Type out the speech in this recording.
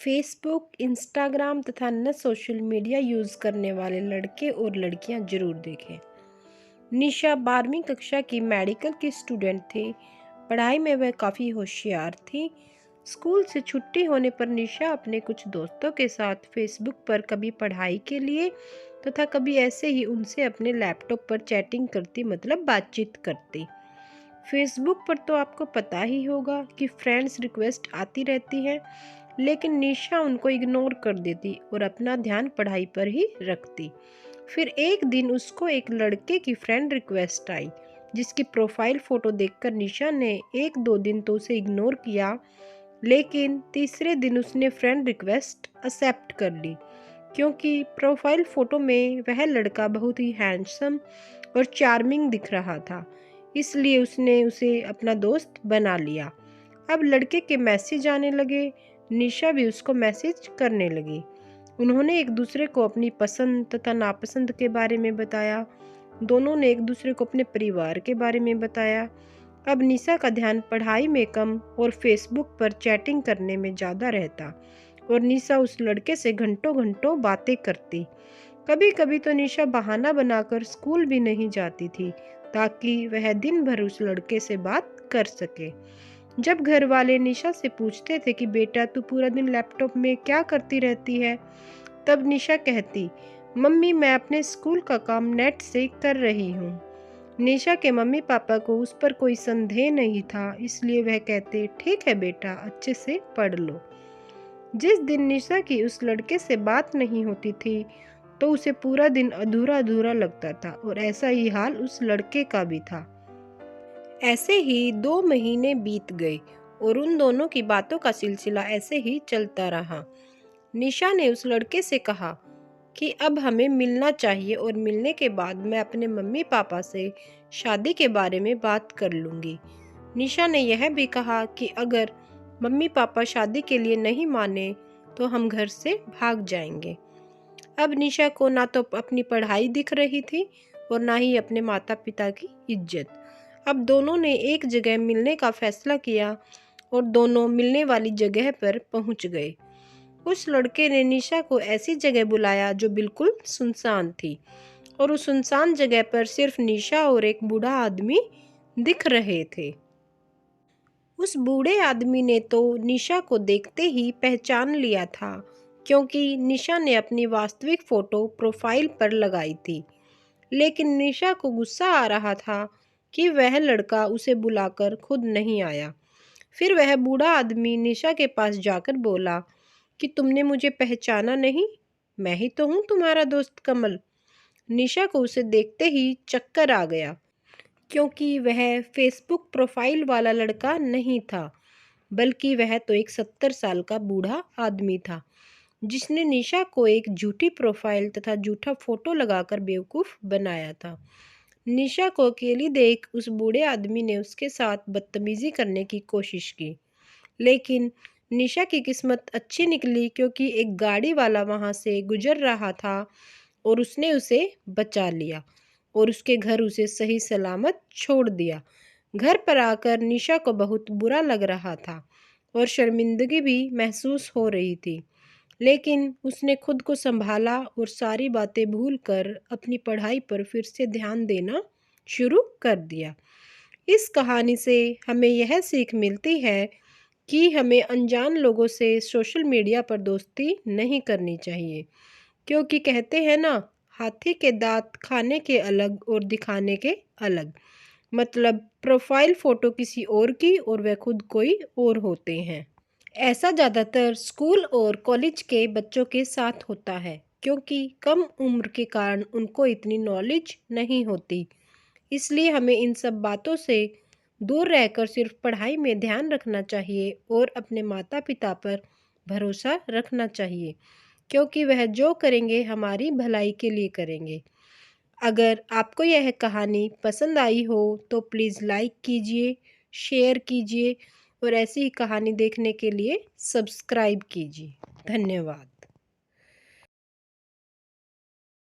Facebook, Instagram तथा अन्य social media use करने वाले लड़के और लड़कियां जरूर देखें। निशा 12वीं कक्षा की मेडिकल की स्टूडेंट थी। पढ़ाई में वह काफ़ी होशियार थी। स्कूल से छुट्टी होने पर निशा अपने कुछ दोस्तों के साथ फेसबुक पर कभी पढ़ाई के लिए तथा कभी ऐसे ही उनसे अपने लैपटॉप पर चैटिंग करती, मतलब बातचीत करती। फेसबुक पर तो आपको पता ही होगा कि फ्रेंड्स रिक्वेस्ट आती रहती है, लेकिन निशा उनको इग्नोर कर देती और अपना ध्यान पढ़ाई पर ही रखती। फिर एक दिन उसको एक लड़के की फ्रेंड रिक्वेस्ट आई, जिसकी प्रोफाइल फ़ोटो देखकर निशा ने 1-2 दिन तो उसे इग्नोर किया, लेकिन तीसरे दिन उसने फ्रेंड रिक्वेस्ट एक्सेप्ट कर ली, क्योंकि प्रोफाइल फ़ोटो में वह लड़का बहुत ही हैंडसम और चार्मिंग दिख रहा था। इसलिए उसने उसे अपना दोस्त बना लिया। अब लड़के के मैसेज आने लगे, निशा भी उसको मैसेज करने लगी। उन्होंने एक दूसरे को अपनी पसंद तथा नापसंद के बारे में बताया। दोनों ने एक दूसरे को अपने परिवार के बारे में बताया। अब निशा का ध्यान पढ़ाई में कम और फेसबुक पर चैटिंग करने में ज़्यादा रहता और निशा उस लड़के से घंटों घंटों बातें करती। कभी कभी तो निशा बहाना बनाकर स्कूल भी नहीं जाती थी, ताकि वह दिन भर उस लड़के से बात कर सके। जब घर वाले निशा से पूछते थे कि बेटा तू पूरा दिन लैपटॉप में क्या करती रहती है, तब निशा कहती, मम्मी मैं अपने स्कूल का काम नेट से कर रही हूँ। निशा के मम्मी पापा को उस पर कोई संदेह नहीं था, इसलिए वह कहते, ठीक है बेटा अच्छे से पढ़ लो। जिस दिन निशा की उस लड़के से बात नहीं होती थी, तो उसे पूरा दिन अधूरा अधूरा लगता था और ऐसा ही हाल उस लड़के का भी था। ऐसे ही 2 महीने बीत गए और उन दोनों की बातों का सिलसिला ऐसे ही चलता रहा। निशा ने उस लड़के से कहा कि अब हमें मिलना चाहिए और मिलने के बाद मैं अपने मम्मी पापा से शादी के बारे में बात कर लूँगी। निशा ने यह भी कहा कि अगर मम्मी पापा शादी के लिए नहीं माने तो हम घर से भाग जाएंगे। अब निशा को ना तो अपनी पढ़ाई दिख रही थी और ना ही अपने माता पिता की इज्जत। अब दोनों ने एक जगह मिलने का फैसला किया और दोनों मिलने वाली जगह पर पहुंच गए। उस लड़के ने निशा को ऐसी जगह बुलाया जो बिल्कुल सुनसान थी और उस सुनसान जगह पर सिर्फ निशा और एक बूढ़ा आदमी दिख रहे थे। उस बूढ़े आदमी ने तो निशा को देखते ही पहचान लिया था, क्योंकि निशा ने अपनी वास्तविक फ़ोटो प्रोफाइल पर लगाई थी। लेकिन निशा को गुस्सा आ रहा था कि वह लड़का उसे बुलाकर खुद नहीं आया। फिर वह बूढ़ा आदमी निशा के पास जाकर बोला कि तुमने मुझे पहचाना नहीं, मैं ही तो हूँ तुम्हारा दोस्त कमल। निशा को उसे देखते ही चक्कर आ गया, क्योंकि वह फेसबुक प्रोफाइल वाला लड़का नहीं था, बल्कि वह तो एक 70 साल का बूढ़ा आदमी था, जिसने निशा को एक झूठी प्रोफाइल तथा झूठा फोटो लगाकर बेवकूफ़ बनाया था। निशा को अकेली देख उस बूढ़े आदमी ने उसके साथ बदतमीजी करने की कोशिश की, लेकिन निशा की किस्मत अच्छी निकली, क्योंकि एक गाड़ी वाला वहां से गुजर रहा था और उसने उसे बचा लिया और उसके घर उसे सही सलामत छोड़ दिया। घर पर आकर निशा को बहुत बुरा लग रहा था और शर्मिंदगी भी महसूस हो रही थी, लेकिन उसने खुद को संभाला और सारी बातें भूलकर अपनी पढ़ाई पर फिर से ध्यान देना शुरू कर दिया। इस कहानी से हमें यह सीख मिलती है कि हमें अनजान लोगों से सोशल मीडिया पर दोस्ती नहीं करनी चाहिए, क्योंकि कहते हैं ना, हाथी के दांत खाने के अलग और दिखाने के अलग। मतलब प्रोफाइल फ़ोटो किसी और की और वह खुद कोई और होते हैं। ऐसा ज़्यादातर स्कूल और कॉलेज के बच्चों के साथ होता है, क्योंकि कम उम्र के कारण उनको इतनी नॉलेज नहीं होती। इसलिए हमें इन सब बातों से दूर रहकर सिर्फ पढ़ाई में ध्यान रखना चाहिए और अपने माता पिता पर भरोसा रखना चाहिए, क्योंकि वह जो करेंगे हमारी भलाई के लिए करेंगे। अगर आपको यह कहानी पसंद आई हो तो प्लीज़ लाइक कीजिए, शेयर कीजिए और ऐसी ही कहानी देखने के लिए सब्सक्राइब कीजिए। धन्यवाद।